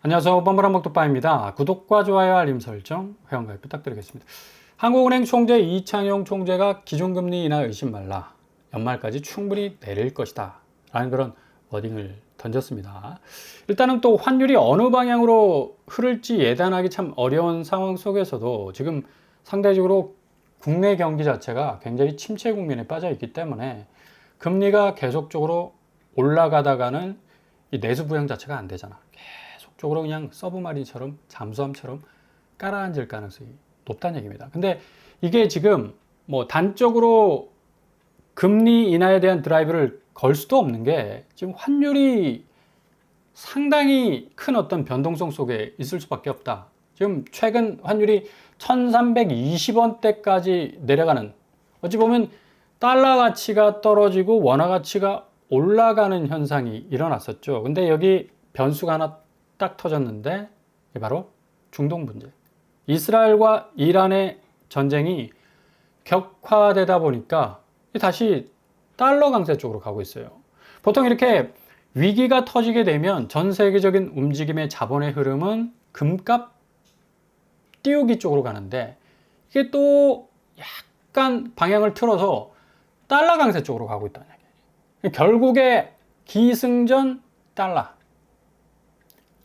안녕하세요. 뻔뻔한먹토빠입니다. 구독과 좋아요, 알림 설정, 회원가입 부탁드리겠습니다. 한국은행 총재 이창용 총재가 기준금리 인하 의심 말라. 연말까지 충분히 내릴 것이다. 라는 그런 워딩을 던졌습니다. 일단은 또 환율이 어느 방향으로 흐를지 예단하기 참 어려운 상황 속에서도 지금 상대적으로 국내 경기 자체가 굉장히 침체 국면에 빠져 있기 때문에 금리가 계속적으로 올라가다가는 이 내수 부양 자체가 안 되잖아. 쪽으로 그냥 서브마린처럼 잠수함처럼 깔아앉을 가능성이 높다는 얘기입니다. 근데 이게 지금 뭐 단적으로 금리 인하에 대한 드라이브를 걸 수도 없는 게 지금 환율이 상당히 큰 어떤 변동성 속에 있을 수밖에 없다. 지금 최근 환율이 1320원대까지 내려가는, 어찌 보면 달러 가치가 떨어지고 원화 가치가 올라가는 현상이 일어났었죠. 근데 여기 변수가 하나 딱 터졌는데 이게 바로 중동 문제. 이스라엘과 이란의 전쟁이 격화되다 보니까 다시 달러 강세 쪽으로 가고 있어요. 보통 이렇게 위기가 터지게 되면 전 세계적인 움직임의 자본의 흐름은 금값 띄우기 쪽으로 가는데 이게 또 약간 방향을 틀어서 달러 강세 쪽으로 가고 있다는 얘기예요. 결국에 기승전 달러.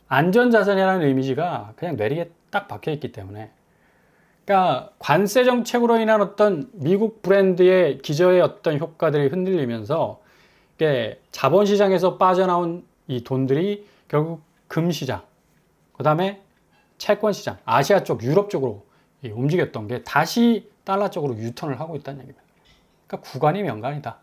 안전자산이라는 이미지가 그냥 뇌리에 딱 박혀 있기 때문에, 그러니까 관세 정책으로 인한 어떤 미국 브랜드의 기저의 어떤 효과들이 흔들리면서 이게 자본시장에서 빠져나온 이 돈들이 결국 금시장, 그 다음에 채권시장, 아시아 쪽, 유럽 쪽으로 움직였던 게 다시 달러 쪽으로 유턴을 하고 있다는 얘기입니다. 그러니까 구간이 명간이다.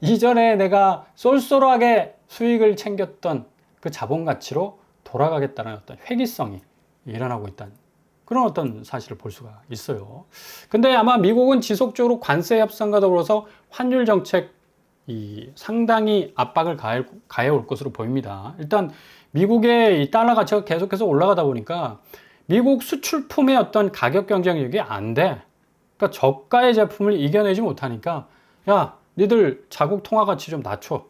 이전에 내가 쏠쏠하게 수익을 챙겼던 그 자본 가치로 돌아가겠다는 어떤 회귀성이 일어나고 있다는 그런 어떤 사실을 볼 수가 있어요. 근데 아마 미국은 지속적으로 관세 협상과 더불어서 환율 정책이 상당히 압박을 가해 올 것으로 보입니다. 일단 미국의 이 달러 가치가 계속해서 올라가다 보니까 미국 수출품의 어떤 가격 경쟁력이 안 돼. 그러니까 저가의 제품을 이겨내지 못하니까, 야, 니들 자국 통화 가치 좀 낮춰.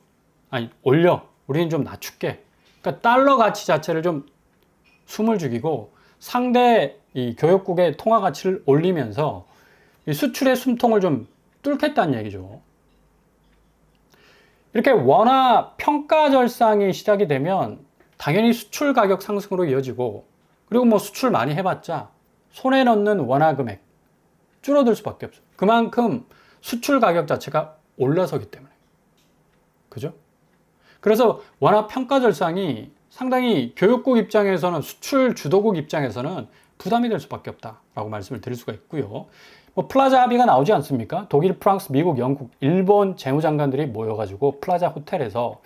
아니, 올려. 우리는 좀 낮출게. 그러니까 달러 가치 자체를 좀 숨을 죽이고 상대 이 교역국의 통화 가치를 올리면서 이 수출의 숨통을 좀 뚫겠다는 얘기죠. 이렇게 원화 평가 절상이 시작이 되면 당연히 수출 가격 상승으로 이어지고, 그리고 뭐 수출 많이 해봤자 손에 넣는 원화 금액 줄어들 수밖에 없어요. 그만큼 수출 가격 자체가 올라서기 때문에. 그죠? 그래서 원화 평가 절상이 상당히 교육국 입장에서는, 수출 주도국 입장에서는 부담이 될 수밖에 없다라고 말씀을 드릴 수가 있고요. 뭐 플라자 합의가 나오지 않습니까? 독일, 프랑스, 미국, 영국, 일본 재무장관들이 모여가지고 플라자 호텔에서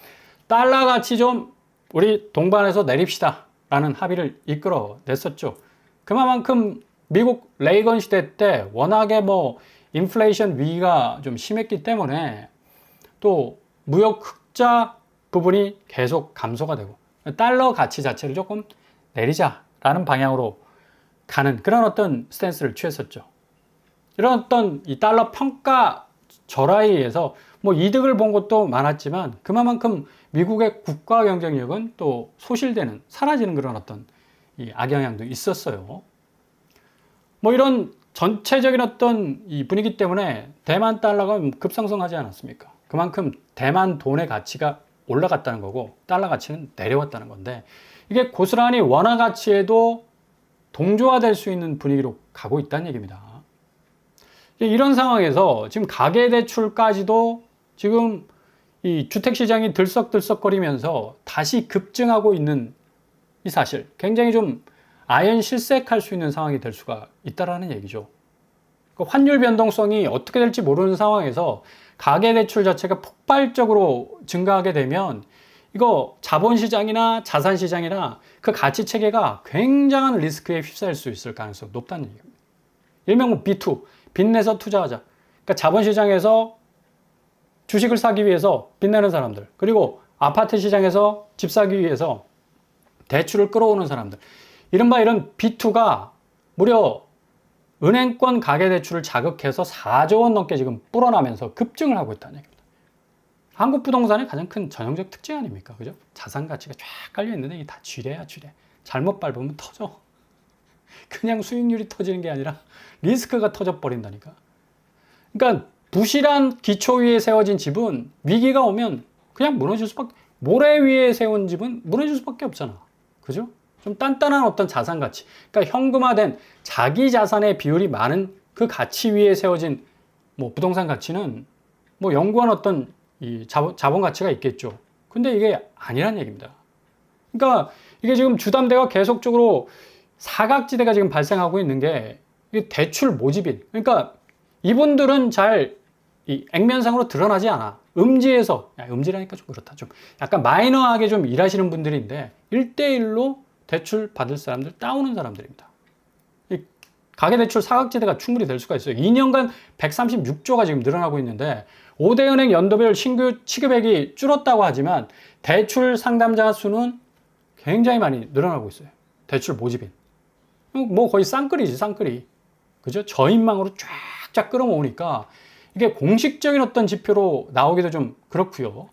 달러 가치 좀 우리 동반해서 내립시다 라는 합의를 이끌어냈었죠. 그만큼 미국 레이건 시대 때 워낙에 뭐 인플레이션 위기가 좀 심했기 때문에 또 무역 흑자 부분이 계속 감소가 되고 달러 가치 자체를 조금 내리자라는 방향으로 가는 그런 어떤 스탠스를 취했었죠. 이런 어떤 이 달러 평가 절하에 의해서 뭐 이득을 본 것도 많았지만 그만큼 미국의 국가 경쟁력은 또 소실되는, 사라지는 그런 어떤 이 악영향도 있었어요. 뭐 이런 전체적인 어떤 이 분위기 때문에 대만 달러가 급상승하지 않았습니까? 그만큼 대만 돈의 가치가 올라갔다는 거고 달러 가치는 내려왔다는 건데, 이게 고스란히 원화 가치에도 동조화될 수 있는 분위기로 가고 있다는 얘기입니다. 이런 상황에서 지금 가계대출까지도 지금 이 주택시장이 들썩들썩거리면서 다시 급증하고 있는 이 사실, 굉장히 좀 아연실색할 수 있는 상황이 될 수가 있다라는 얘기죠. 환율 변동성이 어떻게 될지 모르는 상황에서 가계대출 자체가 폭발적으로 증가하게 되면 이거 자본시장이나 자산시장이나 그 가치체계가 굉장한 리스크에 휩싸일 수 있을 가능성이 높다는 얘기입니다. 일명 B2, 빚내서 투자하자. 그러니까 자본시장에서 주식을 사기 위해서 빚내는 사람들, 그리고 아파트 시장에서 집 사기 위해서 대출을 끌어오는 사람들, 이른바 이런 B2가 무려 은행권 가계대출을 자극해서 4조 원 넘게 지금 불어나면서 급증을 하고 있다는 얘기입니다. 한국 부동산의 가장 큰 전형적 특징 아닙니까? 그죠? 자산 가치가 쫙 깔려 있는데 이게 다 쥐래야 쥐래. 잘못 밟으면 터져. 그냥 수익률이 터지는 게 아니라 리스크가 터져 버린다니까. 그러니까 부실한 기초 위에 세워진 집은 위기가 오면 그냥 무너질 수밖에, 모래 위에 세운 집은 무너질 수밖에 없잖아. 그죠? 좀 단단한 어떤 자산 가치. 그러니까 현금화된 자기 자산의 비율이 많은 그 가치 위에 세워진 뭐 부동산 가치는 뭐 연구한 어떤 이 자본 가치가 있겠죠. 근데 이게 아니란 얘기입니다. 그러니까 이게 지금 주담대가 계속적으로 사각지대가 지금 발생하고 있는 게 대출 모집인. 그러니까 이분들은 잘 이 액면상으로 드러나지 않아. 음지에서, 음지라니까 좀 그렇다. 좀 약간 마이너하게 좀 일하시는 분들인데 1대1로 대출 받을 사람들, 따오는 사람들입니다. 이 가계대출 사각지대가 충분히 될 수가 있어요. 2년간 136조가 지금 늘어나고 있는데 5대 은행 연도별 신규 취급액이 줄었다고 하지만 대출 상담자 수는 굉장히 많이 늘어나고 있어요. 대출 모집인. 뭐 거의 쌍끌이지, 쌍끌이. 그죠? 저인망으로 쫙쫙 끌어모으니까 이게 공식적인 어떤 지표로 나오기도 좀 그렇고요.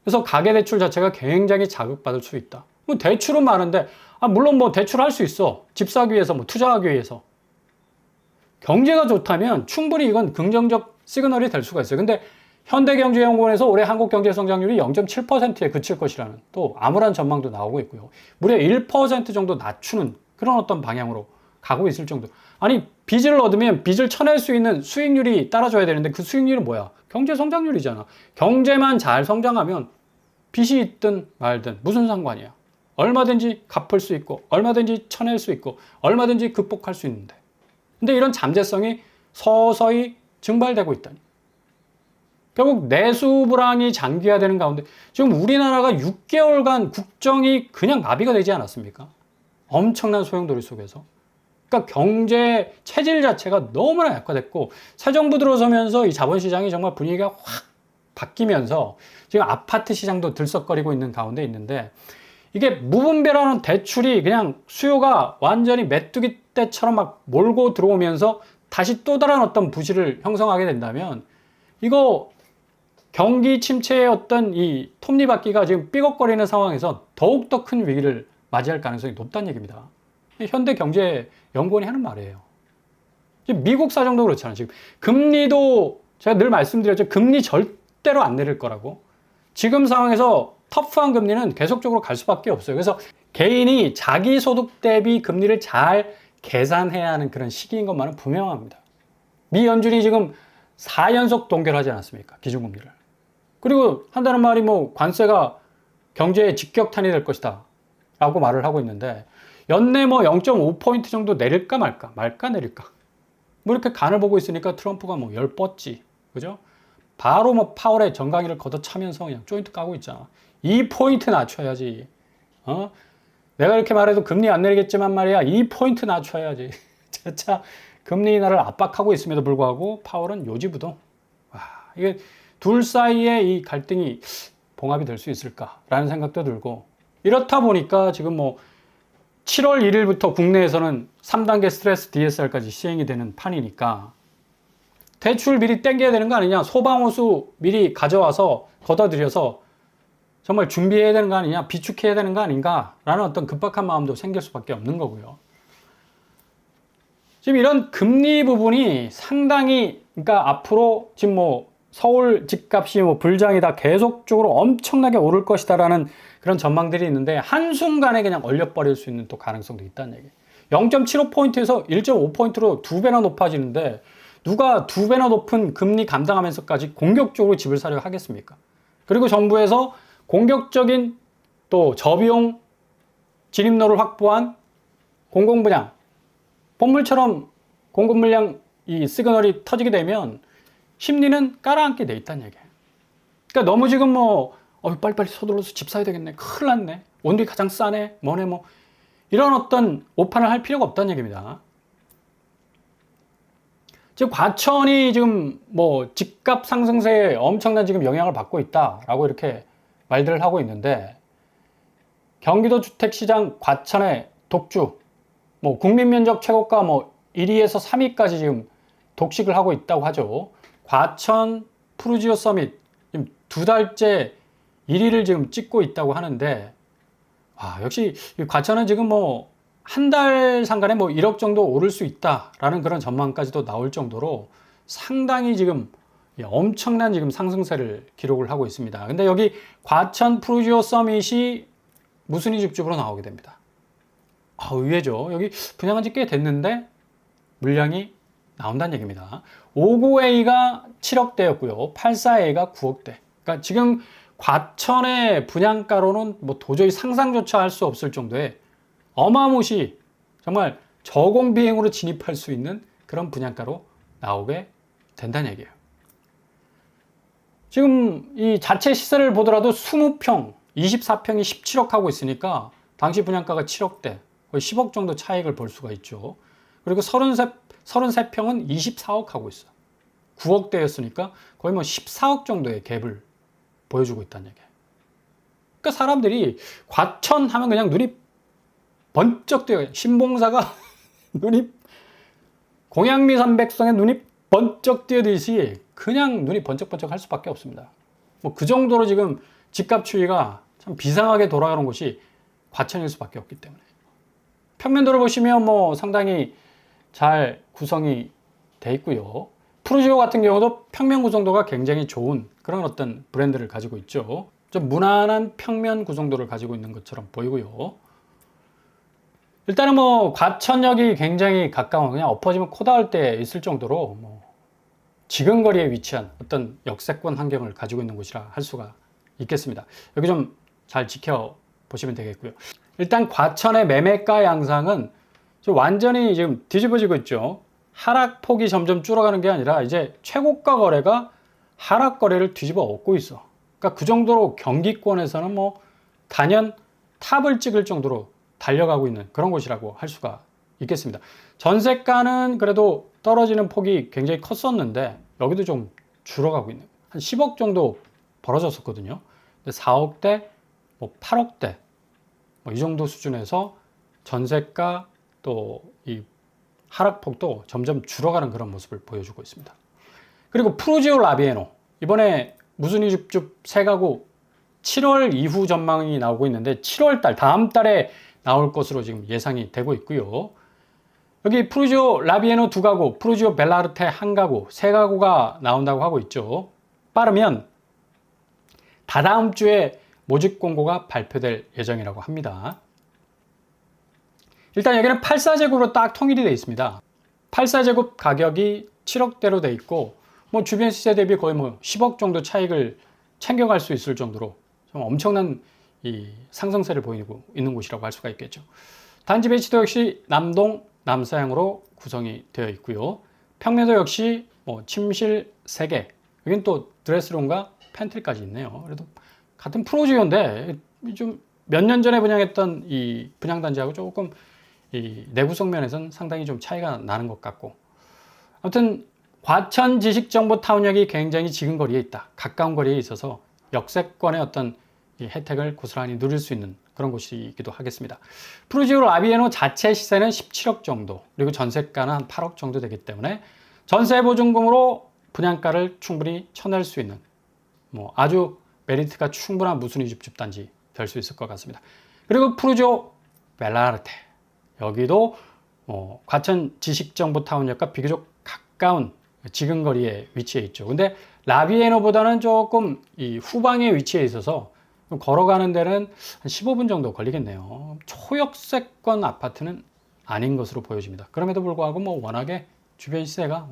그래서 가계대출 자체가 굉장히 자극받을 수 있다. 뭐 대출은 많은데, 물론 뭐 대출할 수 있어. 집 사기 위해서, 뭐 투자하기 위해서. 경제가 좋다면 충분히 이건 긍정적 시그널이 될 수가 있어요. 근데 현대경제연구원에서 올해 한국 경제 성장률이 0.7%에 그칠 것이라는 또 암울한 전망도 나오고 있고요. 무려 1% 정도 낮추는 그런 어떤 방향으로 가고 있을 정도. 아니, 빚을 얻으면 빚을 쳐낼 수 있는 수익률이 따라줘야 되는데 그 수익률은 뭐야? 경제 성장률이잖아. 경제만 잘 성장하면 빚이 있든 말든 무슨 상관이야. 얼마든지 갚을 수 있고 얼마든지 쳐낼 수 있고 얼마든지 극복할 수 있는데. 근데 이런 잠재성이 서서히 증발되고 있다니. 결국 내수 불황이 장기화되는 가운데 지금 우리나라가 6개월간 국정이 그냥 마비가 되지 않았습니까? 엄청난 소용돌이 속에서. 그러니까 경제 체질 자체가 너무나 약화됐고 새 정부 들어서면서 이 자본시장이 정말 분위기가 확 바뀌면서 지금 아파트 시장도 들썩거리고 있는 가운데 있는데 이게 무분별한 대출이 그냥 수요가 완전히 메뚜기 떼처럼 막 몰고 들어오면서 다시 또 다른 어떤 부실을 형성하게 된다면 이거 경기 침체의 어떤 이 톱니바퀴가 지금 삐걱거리는 상황에서 더욱더 큰 위기를 맞이할 가능성이 높다는 얘기입니다. 현대경제연구원이 하는 말이에요. 미국 사정도 그렇잖아요. 지금 금리도 제가 늘 말씀드렸죠. 금리 절대로 안 내릴 거라고. 지금 상황에서 터프한 금리는 계속적으로 갈 수밖에 없어요. 그래서 개인이 자기 소득 대비 금리를 잘 계산해야 하는 그런 시기인 것만은 분명합니다. 미 연준이 지금 4연속 동결하지 않았습니까? 기준금리를. 그리고 한다는 말이 뭐 관세가 경제에 직격탄이 될 것이다 라고 말을 하고 있는데 연내 뭐 0.5포인트 정도 내릴까 말까 내릴까 뭐 이렇게 간을 보고 있으니까 트럼프가 뭐 열 뻗지. 그죠? 바로 뭐 파월의 정강이를 걷어차면서 그냥 조인트 까고 있잖아. 2포인트 낮춰야지. 내가 이렇게 말해도 금리 안 내리겠지만 말이야. 2포인트 낮춰야지. 진짜 금리 인하를 압박하고 있음에도 불구하고 파월은 요지부동. 이게 둘 사이에 이 갈등이 봉합이 될 수 있을까라는 생각도 들고 이렇다 보니까 지금 뭐 7월 1일부터 국내에서는 3단계 스트레스 DSR까지 시행이 되는 판이니까 대출 미리 땡겨야 되는 거 아니냐, 소방호수 미리 가져와서 걷어들여서 정말 준비해야 되는 거 아니냐, 비축해야 되는 거 아닌가 라는 어떤 급박한 마음도 생길 수밖에 없는 거고요. 지금 이런 금리 부분이 상당히, 그러니까 앞으로 지금 뭐 서울 집값이 뭐 불장이다, 계속적으로 엄청나게 오를 것이다라는 그런 전망들이 있는데 한순간에 그냥 얼려버릴 수 있는 또 가능성도 있다는 얘기예요. 0.75포인트에서 1.5포인트로 2배나 높아지는데 누가 2배나 높은 금리 감당하면서까지 공격적으로 집을 사려고 하겠습니까? 그리고 정부에서 공격적인 또 저비용 진입로를 확보한 공공분양, 본물처럼 공급물량 이 시그널이 터지게 되면 심리는 깔아앉게 돼 있다는 얘기예요. 그러니까 너무 지금 뭐 빨리빨리 서둘러서 집 사야 되겠네, 큰일 났네, 원들이 가장 싸네, 뭐네 뭐 이런 어떤 오판을 할 필요가 없다는 얘기입니다. 지금 과천이 지금 뭐 집값 상승세에 엄청난 지금 영향을 받고 있다라고 이렇게 말들을 하고 있는데 경기도 주택시장 과천의 독주, 뭐 국민면적 최고가 뭐 1위에서 3위까지 지금 독식을 하고 있다고 하죠. 과천 푸르지오 서밋 지금 두 달째 1위를 지금 찍고 있다고 하는데, 역시 과천은 지금 뭐 한 달 상간에 뭐 1억 정도 오를 수 있다라는 그런 전망까지도 나올 정도로 상당히 지금 엄청난 지금 상승세를 기록을 하고 있습니다. 근데 여기 과천 프루지오 서밋이 무순위 줍줍으로 나오게 됩니다. 의외죠. 여기 분양한 지 꽤 됐는데 물량이 나온다는 얘기입니다. 59A가 7억대였고요. 84A가 9억대. 그러니까 지금 과천의 분양가로는 뭐 도저히 상상조차 할 수 없을 정도의 어마무시 정말 저공비행으로 진입할 수 있는 그런 분양가로 나오게 된다는 얘기예요. 지금 이 자체 시세를 보더라도 20평, 24평이 17억 하고 있으니까 당시 분양가가 7억대, 거의 10억 정도 차익을 볼 수가 있죠. 그리고 33평은 24억 하고 있어. 9억대였으니까 거의 뭐 14억 정도의 갭을 보여주고 있다는 얘기예요. 그러니까 사람들이 과천 하면 그냥 눈이 번쩍 뜨여요. 신봉사가 눈이 공양미 삼백성에 눈이 번쩍 뜨여듯이 그냥 눈이 번쩍번쩍 할 수밖에 없습니다. 뭐 그 정도로 지금 집값 추이가 참 비상하게 돌아가는 곳이 과천일 수밖에 없기 때문에. 평면도를 보시면 뭐 상당히 잘 구성이 돼 있고요. 프루지오 같은 경우도 평면 구성도가 굉장히 좋은 그런 어떤 브랜드를 가지고 있죠. 좀 무난한 평면 구성도를 가지고 있는 것처럼 보이고요. 일단은 뭐 과천역이 굉장히 가까운, 그냥 엎어지면 코 닿을 때 있을 정도로 뭐 지근거리에 위치한 어떤 역세권 환경을 가지고 있는 곳이라 할 수가 있겠습니다. 여기 좀 잘 지켜보시면 되겠고요. 일단 과천의 매매가 양상은 완전히 지금 뒤집어지고 있죠. 하락폭이 점점 줄어가는 게 아니라 이제 최고가 거래가 하락 거래를 뒤집어 엎고 있어. 그러니까 그 정도로 경기권에서는 뭐 단연 탑을 찍을 정도로 달려가고 있는 그런 곳이라고 할 수가 있겠습니다. 전세가는 그래도 떨어지는 폭이 굉장히 컸었는데 여기도 좀 줄어가고 있는, 한 10억 정도 벌어졌었거든요. 근데 4억대, 뭐 8억대 뭐 이 정도 수준에서 전세가 또 이 하락폭도 점점 줄어가는 그런 모습을 보여주고 있습니다. 그리고 프루지오 라비에노, 이번에 무순위 줍줍 세 가구 7월 이후 전망이 나오고 있는데 7월 달, 다음 달에 나올 것으로 지금 예상이 되고 있고요. 여기 프루지오 라비에노 2가구, 프루지오 벨라르테 1가구, 3가구가 나온다고 하고 있죠. 빠르면 다다음 주에 모집 공고가 발표될 예정이라고 합니다. 일단 여기는 84제곱으로 딱 통일이 되어 있습니다. 84제곱 가격이 7억대로 되어 있고 뭐 주변 시세 대비 거의 뭐 10억 정도 차익을 챙겨갈 수 있을 정도로 좀 엄청난 이 상승세를 보이고 있는 곳이라고 할 수가 있겠죠. 단지 배치도 역시 남동, 남서향으로 구성이 되어 있고요. 평면도 역시 뭐 침실 3개, 여긴 또 드레스룸과 팬트리까지 있네요. 그래도 같은 프로지오인데 좀 몇 년 전에 분양했던 이 분양단지하고 조금 이 내구성 면에서는 상당히 좀 차이가 나는 것 같고, 아무튼 과천 지식정보타운역이 굉장히 지근 거리에 있다. 가까운 거리에 있어서 역세권의 어떤 이 혜택을 고스란히 누릴 수 있는 그런 곳이기도 하겠습니다. 프루지오 라비에노 자체 시세는 17억 정도, 그리고 전세가는 한 8억 정도 되기 때문에 전세 보증금으로 분양가를 충분히 쳐낼 수 있는 뭐 아주 메리트가 충분한 무순위 줍줍 단지 될 수 있을 것 같습니다. 그리고 프루지오 벨라르테, 여기도 과천 지식정보타운역과 비교적 가까운 지근 거리에 위치해 있죠. 근데 라비에노보다는 조금 이 후방에 위치해 있어서 걸어가는 데는 한 15분 정도 걸리겠네요. 초역세권 아파트는 아닌 것으로 보여집니다. 그럼에도 불구하고 뭐 워낙에 주변 시세가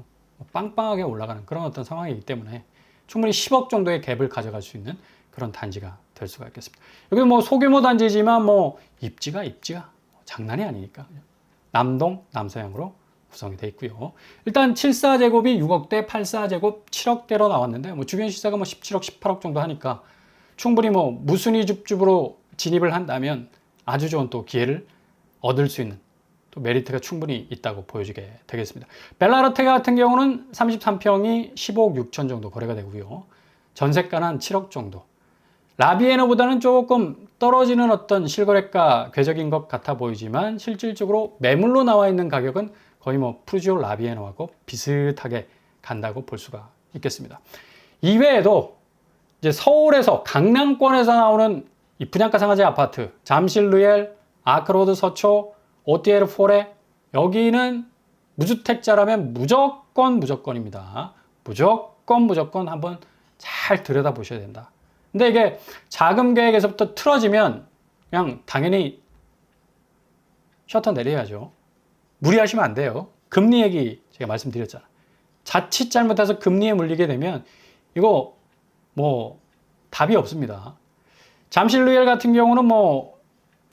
빵빵하게 올라가는 그런 어떤 상황이기 때문에 충분히 10억 정도의 갭을 가져갈 수 있는 그런 단지가 될 수가 있겠습니다. 여기 뭐 소규모 단지지만 뭐 입지가 장난이 아니니까 남동, 남서향으로 구성이 되어 있고요. 일단 74제곱이 6억대, 84제곱 7억대로 나왔는데 뭐 주변 시세가 뭐 17억, 18억 정도 하니까 충분히 뭐 무순위 줍줍으로 진입을 한다면 아주 좋은 또 기회를 얻을 수 있는 또 메리트가 충분히 있다고 보여지게 되겠습니다. 벨라르테 같은 경우는 33평이 15억 6천 정도 거래가 되고요. 전세가는 한 7억 정도. 라비에노보다는 조금 떨어지는 어떤 실거래가 궤적인 것 같아 보이지만 실질적으로 매물로 나와 있는 가격은 거의 뭐 프루지오 라비에노하고 비슷하게 간다고 볼 수가 있겠습니다. 이외에도 이제 서울에서 강남권에서 나오는 이 분양가 상한제 아파트, 잠실 루엘, 아크로드 서초, 오티에르 포레, 여기는 무주택자라면 무조건입니다. 무조건 한번 잘 들여다보셔야 된다. 근데 이게 자금 계획에서부터 틀어지면 그냥 당연히 셔터 내려야죠. 무리하시면 안 돼요. 금리 얘기 제가 말씀드렸잖아요. 자칫 잘못해서 금리에 물리게 되면 이거 뭐 답이 없습니다. 잠실 루엘 같은 경우는 뭐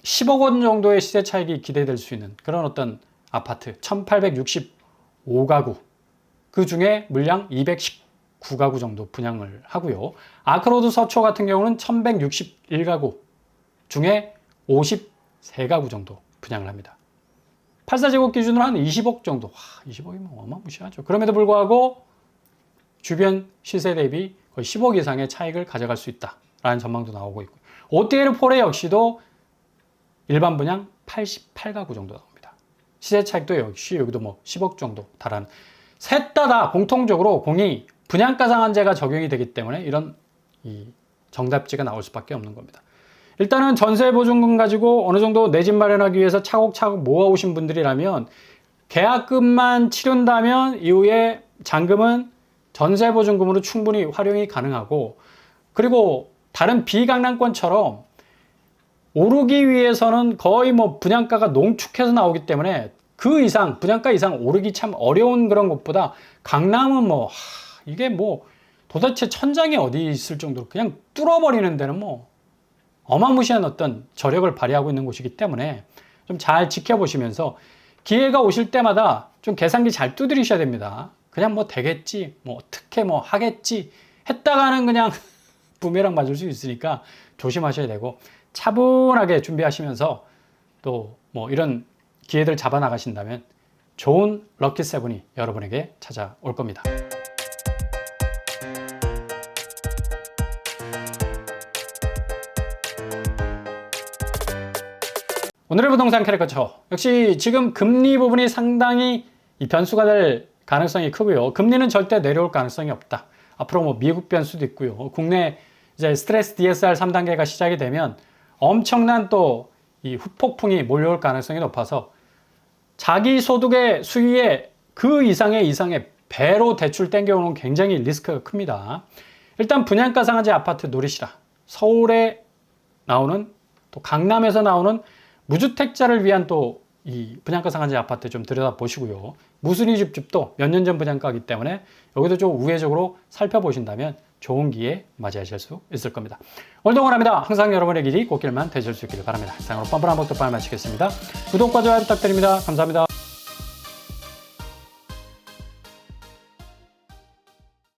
10억 원 정도의 시세 차익이 기대될 수 있는 그런 어떤 아파트 1865가구, 그 중에 물량 219가구 정도 분양을 하고요. 아크로드 서초 같은 경우는 1161가구 중에 53가구 정도 분양을 합니다. 84제곱 기준으로 한 20억 정도. 와, 20억이면 어마무시하죠. 그럼에도 불구하고 주변 시세 대비 거의 10억 이상의 차익을 가져갈 수 있다라는 전망도 나오고 있고, 오티에르 포레 역시도 일반 분양 88가구 정도 나옵니다. 시세 차익도 역시 여기도 뭐 10억 정도 달하는, 셋 다 공통적으로 공이 분양가 상한제가 적용이 되기 때문에 이런 이 정답지가 나올 수밖에 없는 겁니다. 일단은 전세보증금 가지고 어느 정도 내 집 마련하기 위해서 차곡차곡 모아오신 분들이라면 계약금만 치른다면 이후에 잔금은 전세보증금으로 충분히 활용이 가능하고, 그리고 다른 비강남권처럼 오르기 위해서는 거의 뭐 분양가가 농축해서 나오기 때문에 그 이상, 분양가 이상 오르기 참 어려운 그런 것보다 강남은 뭐 이게 뭐 도대체 천장이 어디 있을 정도로 그냥 뚫어버리는 데는 뭐 어마무시한 어떤 저력을 발휘하고 있는 곳이기 때문에 좀 잘 지켜보시면서 기회가 오실 때마다 좀 계산기 잘 두드리셔야 됩니다. 그냥 뭐 되겠지, 뭐 어떻게 뭐 하겠지 했다가는 그냥 부메랑 맞을 수 있으니까 조심하셔야 되고, 차분하게 준비하시면서 또 뭐 이런 기회들 잡아 나가신다면 좋은 럭키 세븐이 여러분에게 찾아올 겁니다. 오늘의 부동산 캐릭터처, 역시 지금 금리 부분이 상당히 이 변수가 될 가능성이 크고요. 금리는 절대 내려올 가능성이 없다. 앞으로 뭐 미국 변수도 있고요. 국내 이제 스트레스 DSR 3단계가 시작이 되면 엄청난 또 이 후폭풍이 몰려올 가능성이 높아서 자기 소득의 수위의 그 이상의 배로 대출 땡겨오는 굉장히 리스크가 큽니다. 일단 분양가 상한제 아파트 노리시라. 서울에 나오는, 또 강남에서 나오는 무주택자를 위한 또 이 분양가 상한제 아파트 좀 들여다보시고요. 무순위 집도 몇 년 전 분양가이기 때문에 여기도 좀 우회적으로 살펴보신다면 좋은 기회 맞이하실 수 있을 겁니다. 오늘도 응원합니다. 항상 여러분의 길이 꽃길만 되실 수 있기를 바랍니다. 이상으로 뻔뻔한 복도 빨리 마치겠습니다. 구독과 좋아요 부탁드립니다. 감사합니다.